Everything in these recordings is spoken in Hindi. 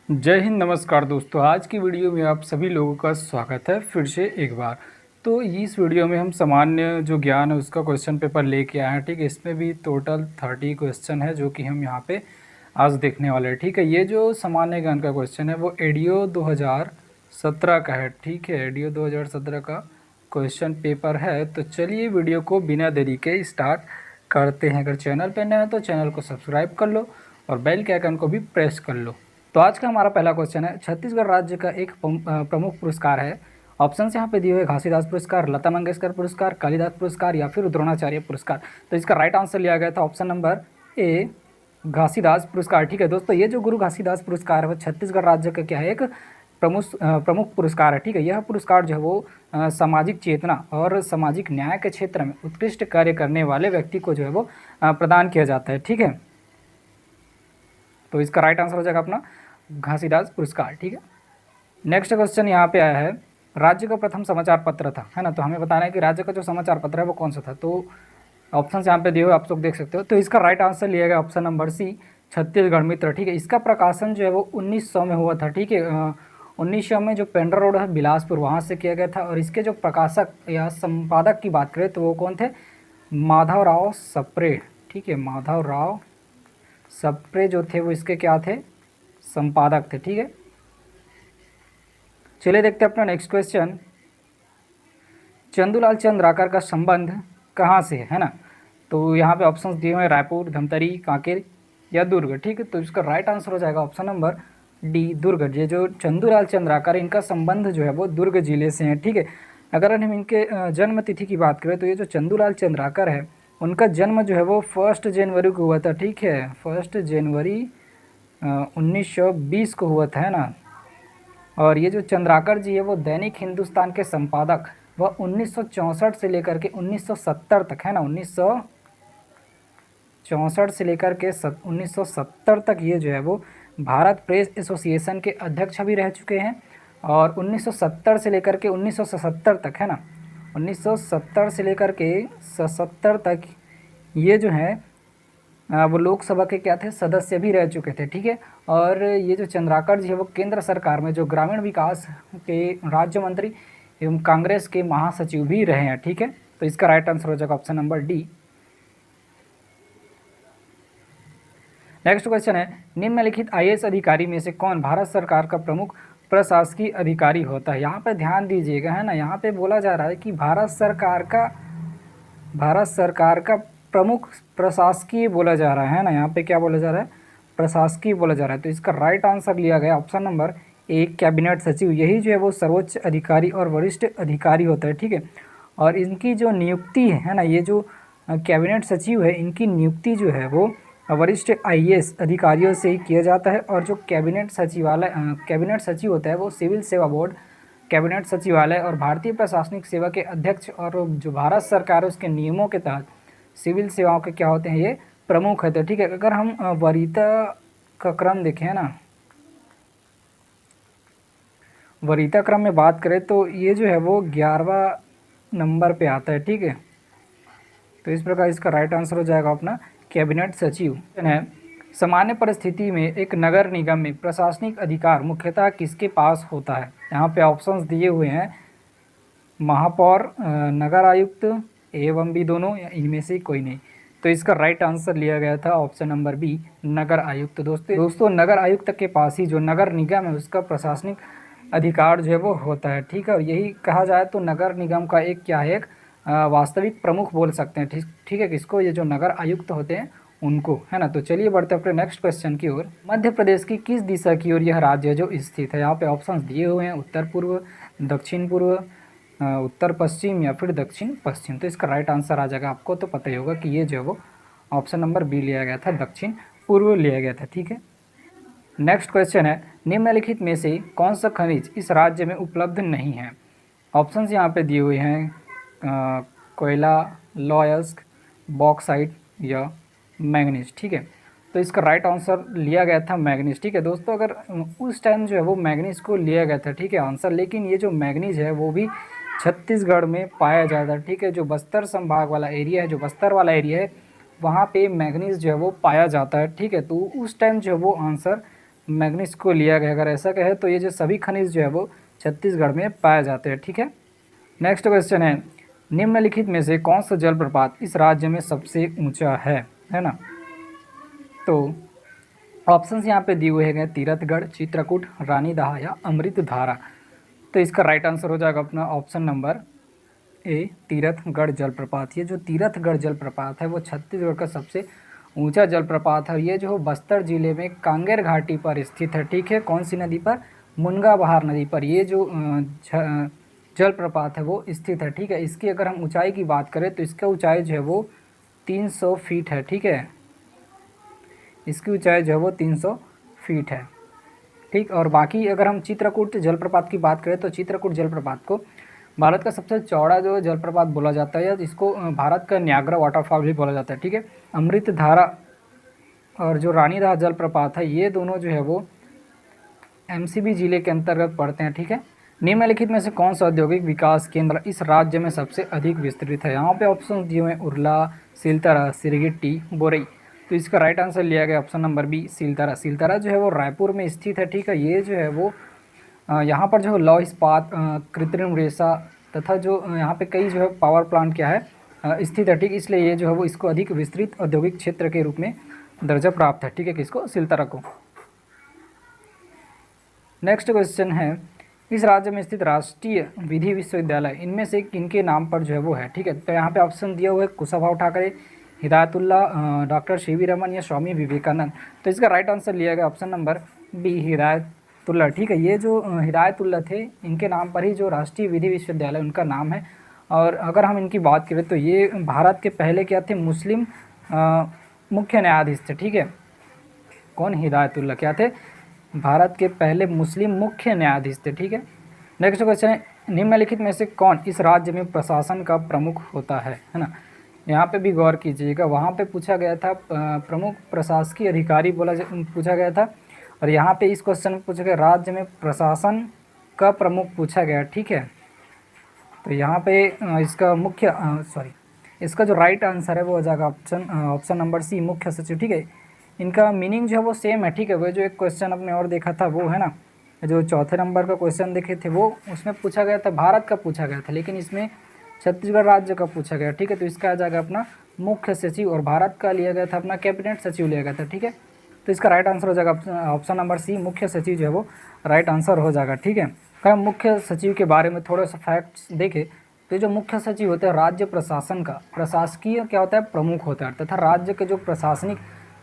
जय हिंद, नमस्कार दोस्तों। आज की वीडियो में आप सभी लोगों का स्वागत है फिर से एक बार। तो इस वीडियो में हम सामान्य जो ज्ञान है उसका क्वेश्चन पेपर लेके आए हैं। ठीक है, इसमें भी टोटल 30 क्वेश्चन है जो कि हम यहाँ पे आज देखने वाले हैं। ठीक है, ये जो सामान्य ज्ञान का क्वेश्चन है वो एडीओ 2017 का है। ठीक है, एडीओ 2017 का क्वेश्चन पेपर है। तो चलिए वीडियो को बिना देरी के स्टार्ट करते हैं। अगर चैनल पर नए हैं तो चैनल को सब्सक्राइब कर लो और बेल के आइकन को भी प्रेस कर लो। तो आज का हमारा पहला क्वेश्चन है, छत्तीसगढ़ राज्य का एक प्रमुख पुरस्कार है। ऑप्शन यहाँ पे दिए हुए घासीदास पुरस्कार, लता मंगेशकर पुरस्कार, कालिदास पुरस्कार या फिर द्रोणाचार्य पुरस्कार। तो इसका राइट आंसर लिया गया था ऑप्शन नंबर ए, घासीदास पुरस्कार। ठीक है दोस्तों, ये जो गुरु घासीदास पुरस्कार है वो छत्तीसगढ़ राज्य का क्या है, एक प्रमुख पुरस्कार है। ठीक है, यह पुरस्कार जो है वो सामाजिक चेतना और सामाजिक न्याय के क्षेत्र में उत्कृष्ट कार्य करने वाले व्यक्ति को जो है वो प्रदान किया जाता है। ठीक है, तो इसका राइट आंसर हो जाएगा अपना घासीदास पुरस्कार। ठीक है, नेक्स्ट क्वेश्चन यहाँ पे आया है, राज्य का प्रथम समाचार पत्र था, है ना। तो हमें बताना है कि राज्य का जो समाचार पत्र है वो कौन सा था। तो ऑप्शन यहाँ पे दिए हुए आप लोग देख सकते हो। तो इसका राइट आंसर लिया गया ऑप्शन नंबर सी, छत्तीसगढ़ मित्र। ठीक है, इसका प्रकाशन जो है वो 1900 में हुआ था। ठीक है, 1900 में जो पेंड्रा रोड है बिलासपुर, वहाँ से किया गया था। और इसके जो प्रकाशक या संपादक की बात करें तो वो कौन थे, माधवराव सप्रे। ठीक है, माधवराव सप्रे जो थे वो इसके क्या थे, संपादक थे। ठीक है, चलिए देखते हैं अपना नेक्स्ट क्वेश्चन, चंदूलाल चंद्राकर का संबंध कहाँ से है ना। तो यहाँ पे ऑप्शंस दिए हुए हैं, रायपुर, धमतरी, कांकेर या दुर्ग। ठीक है, तो इसका राइट आंसर हो जाएगा ऑप्शन नंबर डी, दुर्ग। ये जो चंदूलाल चंद्राकर, इनका संबंध जो है वो दुर्ग जिले से है। ठीक है, अगर हम इनके जन्म तिथि की बात करें तो ये जो चंदूलाल चंद्राकर है उनका जन्म जो है वो 1 जनवरी को हुआ था। ठीक है, 1 जनवरी 1920 को हुआ था, है ना। और ये जो चंद्राकर जी है वो दैनिक हिंदुस्तान के संपादक वह 1964 से लेकर के 1970 तक, है ना, 1964 से लेकर के 1970 तक ये जो है वो भारत प्रेस एसोसिएशन के अध्यक्ष भी रह चुके हैं। और 1970 से लेकर के 1977 तक, है ना, 1970 से लेकर के 77 तक ये जो है वो लोकसभा के क्या थे, सदस्य भी रह चुके थे। ठीक है, और ये जो चंद्राकर जी है वो केंद्र सरकार में जो ग्रामीण विकास के राज्य मंत्री एवं कांग्रेस के महासचिव भी रहे हैं। ठीक है, तो इसका राइट आंसर हो जाएगा option number D. Next question है, निम्नलिखित आईएएस अधिकारी में से कौन भारत सरकार का प्रमुख प्रशासकीय अधिकारी होता है। यहाँ पे ध्यान दीजिएगा, है ना, यहाँ पे बोला जा रहा है कि भारत सरकार का प्रमुख प्रशासकीय बोला जा रहा है ना। यहाँ पे क्या बोला जा रहा है, प्रशासकीय बोला जा रहा है। तो इसका राइट आंसर लिया गया ऑप्शन नंबर ए, कैबिनेट सचिव। यही जो है वो सर्वोच्च अधिकारी और वरिष्ठ अधिकारी होता है। ठीक है, और इनकी जो नियुक्ति है ना, ये जो कैबिनेट सचिव है इनकी नियुक्ति जो है वो वरिष्ठ आईएएस अधिकारियों से ही किया जाता है। और जो कैबिनेट सचिव होता है वो सिविल सेवा बोर्ड, कैबिनेट सचिवालय और भारतीय प्रशासनिक सेवा के अध्यक्ष और जो भारत सरकार है उसके नियमों के तहत सिविल सेवाओं के क्या होते हैं, ये प्रमुख है। तो ठीक है, अगर हम वरीयता का क्रम देखें ना, वरीयता क्रम में बात करें तो ये जो है वो 11वां नंबर पे आता है। ठीक है, तो इस प्रकार इसका राइट आंसर हो जाएगा अपना कैबिनेट सचिव है। सामान्य परिस्थिति में एक नगर निगम में प्रशासनिक अधिकार मुख्यतः किसके पास होता है। यहाँ पे ऑप्शंस दिए हुए हैं, महापौर, नगर आयुक्त, एवं भी दोनों, या इनमें से कोई नहीं। तो इसका राइट आंसर लिया गया था ऑप्शन नंबर बी, नगर आयुक्त। दोस्तों नगर आयुक्त के पास ही जो नगर निगम है उसका प्रशासनिक अधिकार जो है वो होता है। ठीक है, और यही कहा जाए तो नगर निगम का एक क्या है, एक वास्तविक प्रमुख बोल सकते हैं। ठीक है, किसको, ये जो नगर आयुक्त होते हैं उनको, है ना। तो चलिए बढ़ते हैं अपने नेक्स्ट क्वेश्चन की ओर। मध्य प्रदेश की किस दिशा की ओर यह राज्य जो स्थित है। यहाँ पे ऑप्शंस दिए हुए हैं, उत्तर पूर्व, दक्षिण पूर्व, उत्तर पश्चिम या फिर दक्षिण पश्चिम। तो इसका राइट आंसर आ जाएगा, आपको तो पता ही होगा कि ये जो है वो ऑप्शन नंबर बी लिया गया था, दक्षिण पूर्व लिया गया था। ठीक है, नेक्स्ट क्वेश्चन है, निम्नलिखित में से कौन सा खनिज इस राज्य में उपलब्ध नहीं है। ऑप्शंस यहाँ पे दिए हुए हैं, कोयला, लॉयस्क, बॉक्साइट या मैग्नीज। ठीक है, तो इसका राइट आंसर लिया गया था मैग्नीज। ठीक है दोस्तों, अगर उस टाइम जो है वो मैग्नीज को लिया गया था, ठीक है, आंसर, लेकिन ये जो मैग्नीज है वो भी छत्तीसगढ़ में पाया जाता है। ठीक है, जो बस्तर संभाग वाला एरिया है, जो बस्तर वाला एरिया है वहाँ पे मैग्नीज जो है वो पाया जाता है। ठीक है, तो उस टाइम जो है वो आंसर मैग्नीज को लिया गया। अगर ऐसा कहे तो ये जो सभी खनिज जो है वो छत्तीसगढ़ में पाए जाते हैं, ठीक है। नेक्स्ट क्वेश्चन है, निम्नलिखित में से कौन सा जलप्रपात इस राज्य में सबसे ऊंचा है ना। तो ऑप्शंस यहाँ पे दिए हुए हैं, तीरथगढ़, चित्रकूट, रानीदह या अमृतधारा। तो इसका राइट आंसर हो जाएगा अपना ऑप्शन नंबर ए, तीरथगढ़ जलप्रपात। ये जो तीरथगढ़ जलप्रपात है वो छत्तीसगढ़ का सबसे ऊंचा जलप्रपात है। ये जो बस्तर जिले में कांगेर घाटी पर स्थित है, ठीक है। कौन सी नदी पर? मुनगाबहार नदी पर ये जो जलप्रपात है वो स्थित है, ठीक है। इसकी अगर हम ऊंचाई की बात करें तो इसका ऊंचाई जो है वो 300 फीट है, ठीक है। इसकी ऊंचाई जो है वो 300 फीट है, ठीक। और बाकी अगर हम चित्रकूट जलप्रपात की बात करें तो चित्रकूट जलप्रपात को भारत का सबसे चौड़ा जो जलप्रपात बोला जाता है, इसको भारत का न्यागरा वाटरफॉल भी बोला जाता है, ठीक है। अमृतधारा और जो रानीदह जलप्रपात है ये दोनों जो है वो एमसीबी जिले के अंतर्गत पड़ते हैं, ठीक है। निम्नलिखित में से कौन सा औद्योगिक विकास केंद्र इस राज्य में सबसे अधिक विस्तृत है? यहाँ पे ऑप्शन दिए हुए हैं, उरला, सिलतरा, सिरगिट्टी, बोरई। तो इसका राइट आंसर लिया गया option number B, Siltara. Siltara जो है वो रायपुर में स्थित है, ठीक है। ये जो है वो यहाँ पर जो लौह इस्पात, कृत्रिम रेशा तथा जो यहाँ पे कई जो है पावर प्लांट क्या है स्थित है, ठीक। इसलिए ये जो है वो इसको अधिक विस्तृत औद्योगिक क्षेत्र के रूप में दर्जा प्राप्त है, ठीक है। किसको? सिलतरा को। नेक्स्ट क्वेश्चन है, इस राज्य में स्थित राष्ट्रीय विधि विश्वविद्यालय इनमें से किनके नाम पर जो है वो है, ठीक है। तो यहाँ पे ऑप्शन दिया हुआ है, कुशाभाऊ ठाकरे, हिदायतुल्ला, डॉक्टर सीवी रमन या स्वामी विवेकानंद। तो इसका राइट आंसर लिया गया ऑप्शन नंबर बी, हिदायतुल्ला, ठीक है। ये जो हिदायतुल्ला थे इनके नाम पर ही जो राष्ट्रीय विधि विश्वविद्यालय उनका नाम है। और अगर हम इनकी बात करें तो ये भारत के पहले क्या थे? मुस्लिम मुख्य न्यायाधीश थे, ठीक है। कौन? हिदायतुल्ला क्या थे? भारत के पहले मुस्लिम मुख्य न्यायाधीश थे, ठीक है। नेक्स्ट क्वेश्चन है, निम्नलिखित में से कौन इस राज्य में प्रशासन का प्रमुख होता है ना। यहाँ पे भी गौर कीजिएगा, वहाँ पे पूछा गया था प्रमुख प्रशासकीय अधिकारी पूछा गया था, और यहाँ पे इस क्वेश्चन में पूछा गया राज्य में प्रशासन का प्रमुख पूछा गया, ठीक है। तो यहाँ पे इसका जो राइट आंसर है वो हो जाएगा ऑप्शन नंबर सी, मुख्य सचिव, ठीक है। इनका मीनिंग जो है वो सेम है, ठीक है। वो जो एक क्वेश्चन अपने और देखा था वो है ना, जो चौथे नंबर का क्वेश्चन देखे थे वो उसमें पूछा गया था भारत का पूछा गया था, लेकिन इसमें छत्तीसगढ़ राज्य का पूछा गया, ठीक है। तो इसका आ जाएगा अपना मुख्य सचिव, और भारत का लिया गया था अपना कैबिनेट सचिव लिया गया था, ठीक है। तो इसका राइट आंसर हो जाएगा ऑप्शन नंबर सी, मुख्य सचिव जो है वो राइट आंसर हो जाएगा, ठीक है। अगर हम मुख्य सचिव के बारे में थोड़ा सा फैक्ट्स देखें तो जो मुख्य सचिव होता है राज्य प्रशासन का प्रशासकीय क्या होता है? प्रमुख होता है, तथा राज्य के जो प्रशासनिक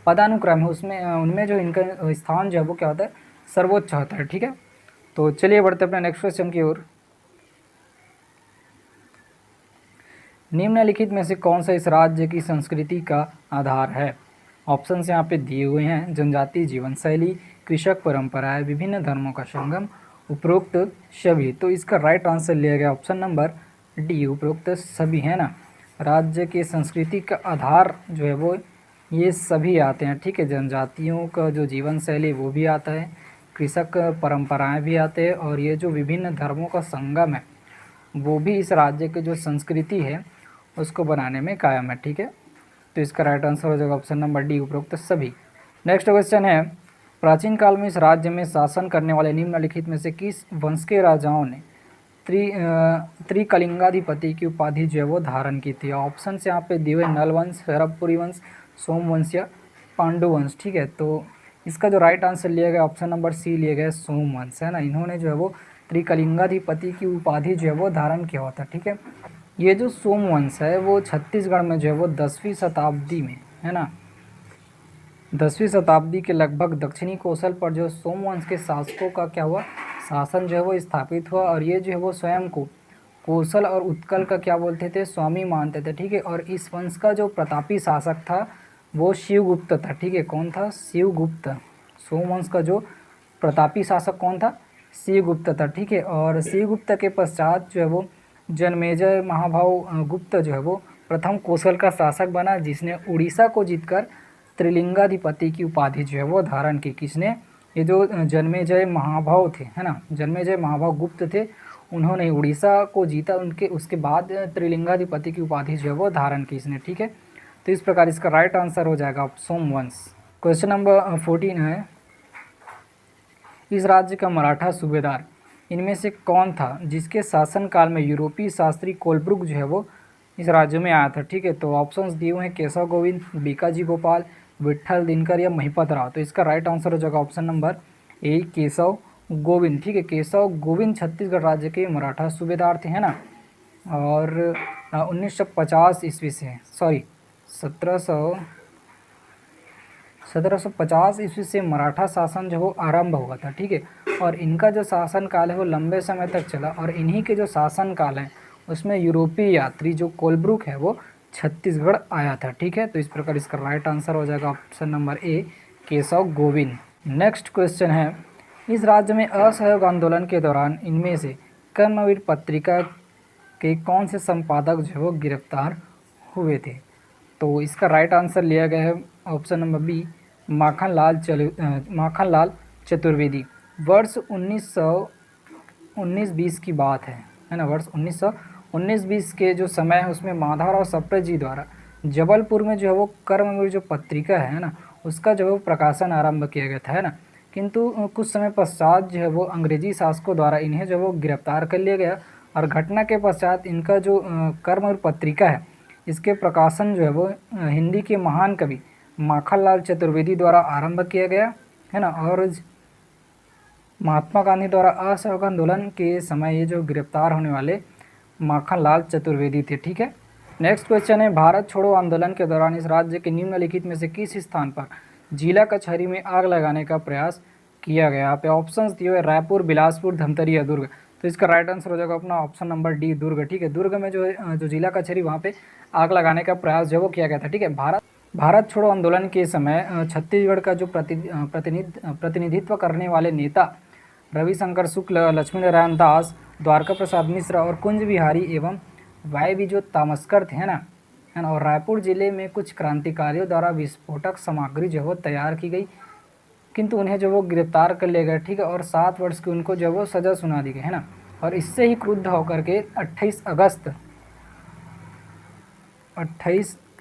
पदानुक्रम है उसमें उनमें जो इनका स्थान जो है वो क्या होता है? सर्वोच्च होता है, ठीक है। तो चलिए बढ़ते अपने नेक्स्ट क्वेश्चन की ओर। निम्नलिखित में से कौन सा इस राज्य की संस्कृति का आधार है? ऑप्शंस यहाँ पे दिए हुए हैं, जनजातीय जीवन शैली, कृषक परंपराएं, विभिन्न धर्मों का संगम, उपरोक्त सभी। तो इसका राइट आंसर लिया गया ऑप्शन नंबर डी, उपरोक्त सभी, है ना। राज्य की संस्कृति का आधार जो है वो ये सभी आते हैं, ठीक है। जनजातियों का जो जीवन शैली वो भी आता है, कृषक परंपराएं भी आते हैं, और ये जो विभिन्न धर्मों का संगम है वो भी इस राज्य की जो संस्कृति है उसको बनाने में कायम है, ठीक है। तो इसका राइट आंसर हो जाएगा ऑप्शन नंबर डी, उपरोक्त सभी। नेक्स्ट क्वेश्चन है, प्राचीन काल में इस राज्य में शासन करने वाले निम्नलिखित में से किस वंश के राजाओं ने त्रिकलिंगाधिपति की उपाधि जो है वो धारण की थी? ऑप्शन यहाँ पे दिए हुए, नल वंश, हड़प्पुरी वंश, सोमवंश या पांडु वंश, ठीक है। तो इसका जो राइट आंसर लिया गया ऑप्शन नंबर सी लिया गया, सोमवंश, है ना। इन्होंने जो है वो त्रिकलिंगाधिपति की उपाधि जो है वो धारण किया होता, ठीक है। ये जो सोमवंश है वो छत्तीसगढ़ में जो है वो 10वीं शताब्दी में, है ना, 10वीं शताब्दी के लगभग दक्षिणी कोसल पर जो सोमवंश के शासकों का क्या हुआ? शासन जो है वो स्थापित हुआ, और ये जो है वो स्वयं को कोसल और उत्कल का क्या बोलते थे? स्वामी मानते थे, ठीक है। और इस वंश का जो प्रतापी शासक था वो शिवगुप्त था, ठीक है। कौन था? शिवगुप्त। सोमवंश का जो प्रतापी शासक कौन था? शिवगुप्त था, ठीक है। और शिवगुप्त के पश्चात जो है वो जनमेजय महाभाव गुप्त जो है वो प्रथम कोसल का शासक बना, जिसने उड़ीसा को जीतकर त्रिलिंगाधिपति की उपाधि जो है वो धारण की। किसने? ये जो जनमेजय महाभाव थे, है ना, जनमेजय महाभाव गुप्त थे, उन्होंने उड़ीसा को जीता, उसके बाद त्रिलिंगाधिपति की उपाधि जो है वो धारण की इसने, ठीक है। तो इस प्रकार इसका राइट आंसर हो जाएगा सोमवंश। क्वेश्चन नंबर 14 है, इस राज्य का मराठा सूबेदार इनमें से कौन था जिसके शासनकाल में यूरोपीय शास्त्री कोलब्रुक जो है वो इस राज्य में आया था, ठीक है। तो ऑप्शंस दिए हुए हैं केशव गोविंद, बीकाजी गोपाल, विट्ठल दिनकर या महिपत राव। तो इसका राइट आंसर हो जाएगा ऑप्शन नंबर ए केशव गोविंद, ठीक है। केशव गोविंद छत्तीसगढ़ राज्य के मराठा सूबेदार थे, है ना। और 1950 ईस्वी से 1750 ईस्वी से मराठा शासन जो वो आरंभ हुआ था, ठीक है। और इनका जो शासन काल है वो लंबे समय तक चला और इन्हीं के जो शासन काल है उसमें यूरोपीय यात्री जो कोलब्रुक है वो छत्तीसगढ़ आया था, ठीक है। तो इस प्रकार इसका राइट आंसर हो जाएगा ऑप्शन नंबर ए केशव गोविंद। नेक्स्ट क्वेश्चन है, इस राज्य में असहयोग आंदोलन के दौरान इनमें से कर्मवीर पत्रिका के कौन से संपादक जो है वो गिरफ्तार हुए थे। तो इसका राइट आंसर लिया गया है option number B Makhanlal Chaturvedi. वर्ष 1919-20 की बात है ना। वर्ष 1919-20 के जो समय है उसमें माधवराव सप्रे जी द्वारा जबलपुर में जो है वो कर्मवीर जो पत्रिका है ना उसका जो है वो प्रकाशन आरंभ किया गया था, है ना। किंतु कुछ समय पश्चात जो है वो अंग्रेजी शासकों द्वारा इन्हें जो है वो गिरफ्तार कर लिया गया और घटना के पश्चात इनका जो कर्मवीर पत्रिका है इसके प्रकाशन जो है वो हिंदी के महान कवि माखनलाल चतुर्वेदी द्वारा आरंभ किया गया, है ना। और महात्मा गांधी द्वारा असहयोग आंदोलन के समय ये जो गिरफ्तार होने वाले माखनलाल चतुर्वेदी थे, ठीक है। नेक्स्ट क्वेश्चन है, भारत छोड़ो आंदोलन के दौरान इस राज्य के निम्नलिखित में से किस स्थान पर जिला कचहरी में आग लगाने का प्रयास किया गया। यहाँ पे ऑप्शंस दिए हुए रायपुर, बिलासपुर, धमतरी या दुर्ग। तो इसका राइट आंसर हो जाएगा अपना ऑप्शन नंबर डी दुर्ग, ठीक है। दुर्ग में जो है जो जिला कचहरी वहाँ पे आग लगाने का प्रयास जो वो किया गया था, ठीक है। भारत छोड़ो आंदोलन के समय छत्तीसगढ़ का जो प्रतिनिधित्व करने वाले नेता रविशंकर शुक्ल, लक्ष्मीनारायण दास, द्वारका प्रसाद मिश्र और कुंज बिहारी एवं वाई भी जो तामस्कर थे, है ना। और रायपुर जिले में कुछ क्रांतिकारियों द्वारा विस्फोटक सामग्री जो वो तैयार की गई किंतु उन्हें जो वो गिरफ्तार कर लिया गया, ठीक है। और 7 वर्ष की उनको जो वो सज़ा सुना दी गई, है ना। और इससे ही क्रुद्ध होकर के 28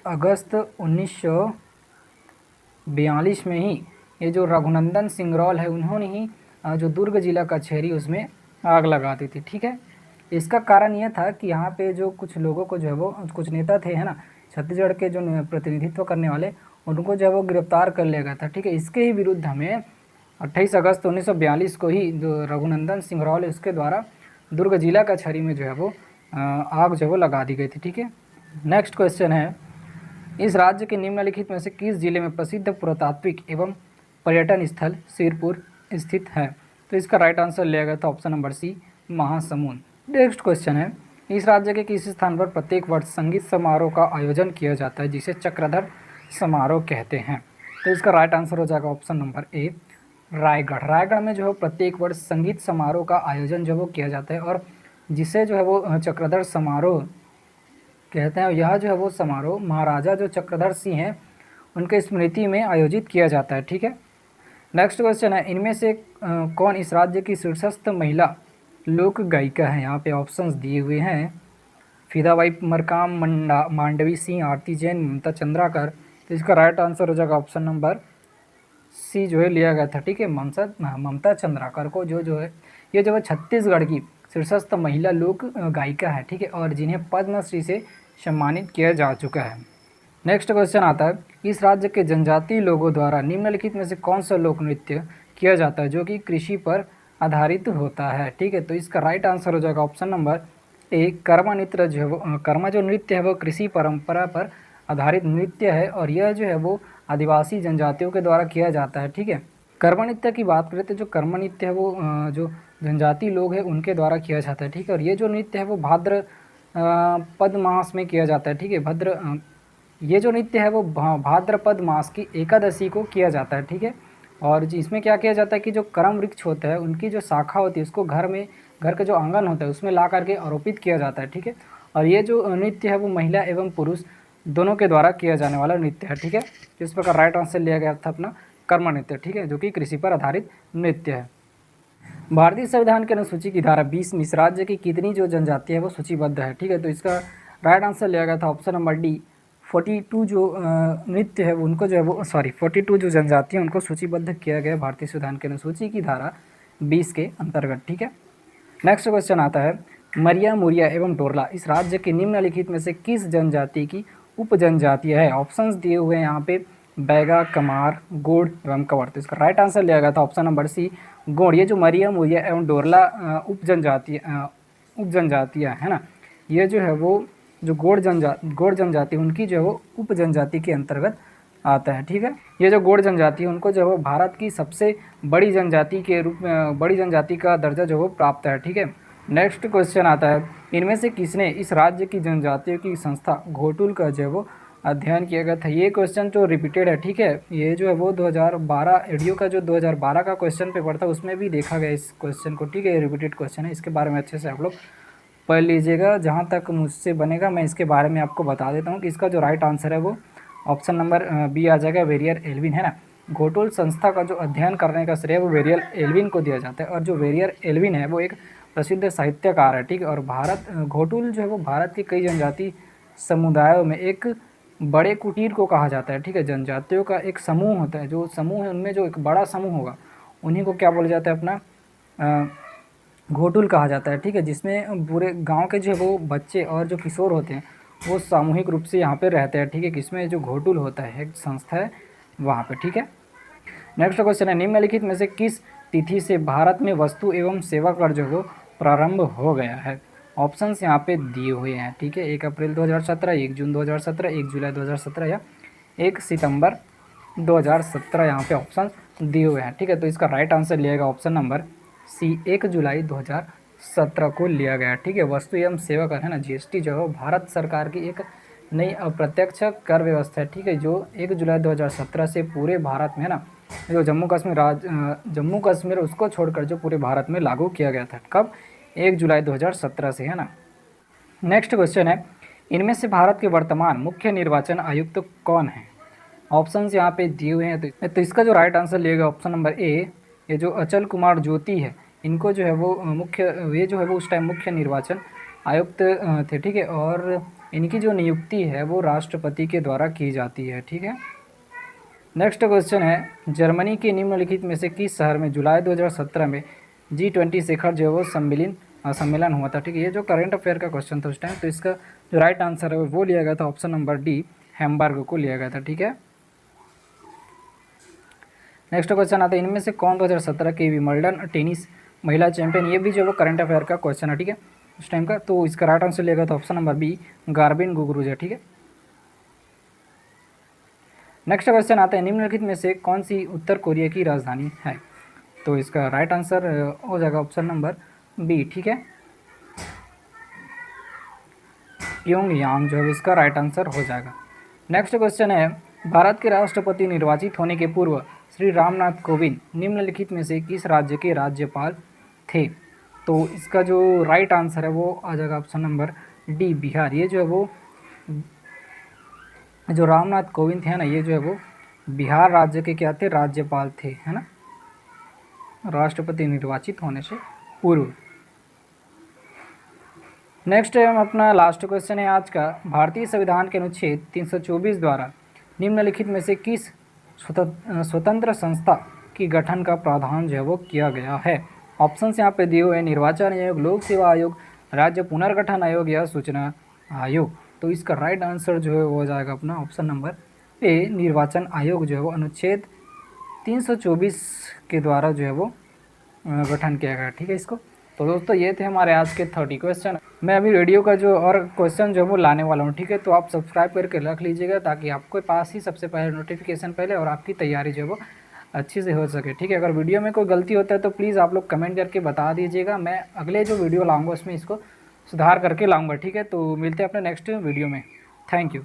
अगस्त 1942 में ही ये जो रघुनंदन सिंगरौल है उन्होंने ही जो दुर्ग जिला कचहरी उसमें आग लगा दी थी, ठीक है। इसका कारण यह था कि यहाँ पे जो कुछ लोगों को जो है वो कुछ नेता थे, है ना, छत्तीसगढ़ के जो प्रतिनिधित्व करने वाले उनको जो है वो गिरफ्तार कर लिया गया था, ठीक है। इसके ही विरुद्ध हमें 28 अगस्त 1942 को ही जो रघुनंदन सिंगरौल उसके द्वारा दुर्ग जिला कचहरी में जो है वो आग जो है वो लगा दी गई थी, ठीक है। नेक्स्ट क्वेश्चन है, इस राज्य के निम्नलिखित में से किस जिले में प्रसिद्ध पुरातात्विक एवं पर्यटन स्थल सिरपुर स्थित है। तो इसका राइट आंसर लिया गया था option number C Mahasamund. Next question है, इस राज्य के किस स्थान पर प्रत्येक वर्ष संगीत समारोह का आयोजन किया जाता है जिसे चक्रधर समारोह कहते हैं। तो इसका राइट आंसर हो जाएगा ऑप्शन नंबर ए रायगढ़। रायगढ़ में जो है प्रत्येक वर्ष संगीत समारोह का आयोजन जो वो किया जाता है और जिसे जो है वो चक्रधर समारोह कहते हैं। यह जो है वो समारोह महाराजा जो चक्रधर सिंह हैं उनके स्मृति में आयोजित किया जाता है, ठीक है। नेक्स्ट क्वेश्चन है, इनमें से कौन इस राज्य की शीर्षस्थ महिला लोक गायिका है। यहाँ पे ऑप्शंस दिए हुए हैं फिदाबाई मरकाम, मांडवी सिंह, आरती जैन, ममता चंद्राकर। तो इसका राइट आंसर हो जाएगा ऑप्शन नंबर सी जो है लिया गया था, ठीक है। ममता चंद्राकर को जो है ये जो है छत्तीसगढ़ की शीर्षस्थ महिला लोक गायिका है, ठीक है। और जिन्हें पद्मश्री से सम्मानित किया जा चुका है। नेक्स्ट क्वेश्चन आता है, इस राज्य के जनजातीय लोगों द्वारा निम्नलिखित में से कौन सा लोक नृत्य किया जाता है जो कि कृषि पर आधारित होता है, ठीक है। तो इसका राइट आंसर हो जाएगा ऑप्शन नंबर ए कर्मा नृत्य जो है वो कर्मा जो नृत्य है वो कृषि परंपरा पर आधारित नृत्य है और यह जो है वो आदिवासी जनजातियों के द्वारा किया जाता है, ठीक है। कर्मा नृत्य की बात करें तो जो कर्मा नृत्य है वो जो जनजाति लोग हैं उनके द्वारा किया जाता है, ठीक है। और ये जो नृत्य है वो भाद्रपद मास में किया जाता है, ठीक है। ये जो नृत्य है वो भाद्रपद मास की एकादशी को किया जाता है, ठीक है। और इसमें क्या किया जाता है कि जो करम वृक्ष होता है उनकी जो शाखा होती है उसको घर का जो आंगन होता है उसमें ला करके आरोपित किया जाता है, ठीक है। और ये जो नृत्य है वो महिला एवं पुरुष दोनों के द्वारा किया जाने वाला नृत्य है, ठीक है। इस प्रकार राइट आंसर लिया गया था अपना कर्म नृत्य, ठीक है, जो कि कृषि पर आधारित नृत्य है। भारतीय संविधान के अनुसूची की धारा 20 में इस राज्य की कितनी जो जनजाति है वो सूचीबद्ध है, ठीक है। तो इसका राइट आंसर लिया गया था ऑप्शन नंबर डी 42 जो नृत्य है उनको जो है वो 42 जो जनजाति है उनको सूचीबद्ध किया गया भारतीय संविधान के अनुसूची की धारा 20 के अंतर्गत, ठीक है। नेक्स्ट क्वेश्चन आता है, मरिया मुरिया एवं डोरला इस राज्य के निम्नलिखित में से किस जनजाति की उप जनजातियाँ है। ऑप्शंस दिए हुए हैं यहाँ पे, बैगा, कमार, गोंड एवं कंवर। तो इसका राइट आंसर लिया गया था ऑप्शन नंबर सी, गोंड। ये जो मरिया मुरिया एवं डोरला उप जनजातियाँ है ना, ये जो है वो जो गोंड जनजाति उनकी जो है वो उप जनजाति के अंतर्गत आता है, ठीक है। ये जो गोंड जनजाति है उनको जो है वो भारत की सबसे बड़ी जनजाति के रूप में, बड़ी जनजाति का दर्जा जो है वो प्राप्त है, ठीक है। नेक्स्ट क्वेश्चन आता है, इनमें से किसने इस राज्य की जनजातियों की संस्था घोटुल का जो है वो अध्ययन किया गया था। ये क्वेश्चन जो रिपीटेड है, ठीक है। ये जो है वो 2012 एडीओ का जो 2012 का क्वेश्चन पेपर था उसमें भी देखा गया इस क्वेश्चन को, ठीक है। रिपीटेड क्वेश्चन है, इसके बारे में अच्छे से आप लोग पढ़ लीजिएगा। जहाँ तक मुझसे बनेगा मैं इसके बारे में आपको बता देता हूँ कि इसका जो राइट आंसर है वो ऑप्शन नंबर बी आ जाएगा, वेरियर एल्विन, है ना। घोटुल संस्था का जो अध्ययन करने का श्रेय वो वेरियर एल्विन को दिया जाता है। और जो वेरियर एल्विन है वो एक प्रसिद्ध साहित्यकार है, ठीक है। और घोटुल जो है वो भारत के कई जनजाति समुदायों में एक बड़े कुटीर को कहा जाता है, ठीक है। जनजातियों का एक समूह होता है, जो समूह है उनमें जो एक बड़ा समूह होगा उन्हीं को क्या बोला जाता है, अपना घोटुल कहा जाता है, ठीक है। जिसमें पूरे गांव के जो है वो बच्चे और जो किशोर होते हैं वो सामूहिक रूप से यहाँ पे रहते हैं, ठीक है। किसमें जो घोटुल होता है, एक संस्था है वहाँ पे, ठीक है। नेक्स्ट क्वेश्चन है, निम्नलिखित में से किस तिथि से भारत में वस्तु एवं सेवा कर जो है वो प्रारंभ हो गया है। ऑप्शंस यहाँ पे दिए हुए हैं, ठीक है। 1 अप्रैल 2017, 1 जून 2017, 1 जुलाई 2017 या 1 सितंबर 2017 यहाँ पे ऑप्शन दिए हुए हैं, ठीक है। तो इसका राइट आंसर लिएगा ऑप्शन नंबर सी, 1 जुलाई 2017 को लिया गया, ठीक है। वस्तु एवं सेवा कर है ना, जीएसटी जो है भारत सरकार की एक नई अप्रत्यक्ष कर व्यवस्था है, ठीक है। जो 1 जुलाई 2017 से पूरे भारत में है ना, जो जम्मू कश्मीर उसको छोड़कर जो पूरे भारत में लागू किया गया था। कब? 1 जुलाई 2017 से, है ना। नेक्स्ट क्वेश्चन है, इनमें से भारत के वर्तमान मुख्य निर्वाचन आयुक्त कौन है। ऑप्शंस यहाँ पे दिए हुए हैं, तो इसका जो राइट आंसर लिएगा ऑप्शन नंबर ए, ये जो अचल कुमार ज्योति है, इनको जो है वो ये जो है वो उस टाइम मुख्य निर्वाचन आयुक्त थे, ठीक है। और इनकी जो नियुक्ति है वो राष्ट्रपति के द्वारा की जाती है, ठीक है। नेक्स्ट क्वेश्चन है, जर्मनी के निम्नलिखित में से किस शहर में जुलाई 2017 में G20 शिखर जो है वो सम्मेलन हुआ था, ठीक है। ये जो करंट अफेयर का क्वेश्चन था उस टाइम, तो इसका जो राइट आंसर है वो लिया गया था ऑप्शन नंबर डी, हैम्बर्ग को लिया गया था, ठीक है। नेक्स्ट क्वेश्चन आता है, इनमें से कौन 2017 की विंबलडन टेनिस महिला चैंपियन। ये भी जो है वो करंट अफेयर का क्वेश्चन है, ठीक है, उस टाइम का। तो इसका राइट आंसर लिया गया था option number B, Garbine Muguruza, ठीक है। नेक्स्ट क्वेश्चन आता है, निम्नलिखित में से कौन सी उत्तर कोरिया की राजधानी है। तो इसका राइट आंसर हो जाएगा ऑप्शन नंबर बी, ठीक है, प्योंगयांग जो है इसका राइट आंसर हो जाएगा। नेक्स्ट क्वेश्चन है, भारत के राष्ट्रपति निर्वाचित होने के पूर्व श्री रामनाथ कोविंद निम्नलिखित में से किस राज्य के राज्यपाल थे। तो इसका जो राइट आंसर है वो आ जाएगा ऑप्शन नंबर डी, बिहार। ये जो है वो जो रामनाथ कोविंद थे ना, ये जो है वो बिहार राज्य के क्या थे, राज्यपाल थे, है ना, राष्ट्रपति निर्वाचित होने से पूर्व। नेक्स्ट अपना लास्ट क्वेश्चन है आज का, भारतीय संविधान के अनुच्छेद 324 द्वारा निम्नलिखित में से किस स्वतंत्र संस्था की गठन का प्रावधान जो है वो किया गया है। ऑप्शंस यहाँ पे दिए हुए हैं, निर्वाचन आयोग, लोक सेवा आयोग, राज्य पुनर्गठन आयोग या सूचना आयोग। तो इसका राइट आंसर जो है वो हो जाएगा अपना ऑप्शन नंबर ए, निर्वाचन आयोग जो है वो अनुच्छेद 324 के द्वारा जो है वो गठन किया गया, ठीक है इसको। तो दोस्तों ये थे हमारे आज के 30 क्वेश्चन। मैं अभी वीडियो का जो और क्वेश्चन जो है वो लाने वाला हूँ, ठीक है। तो आप सब्सक्राइब करके रख लीजिएगा ताकि आपके पास ही सबसे पहले नोटिफिकेशन पहले और आपकी तैयारी जो है वो अच्छे से हो सके, ठीक है। अगर वीडियो में कोई गलती होता है तो प्लीज़ आप लोग कमेंट करके बता दीजिएगा, मैं अगले जो वीडियो लाऊँगा उसमें इसको सुधार करके लाऊँगा, ठीक है। तो मिलते हैं अपने नेक्स्ट वीडियो में। Thank you.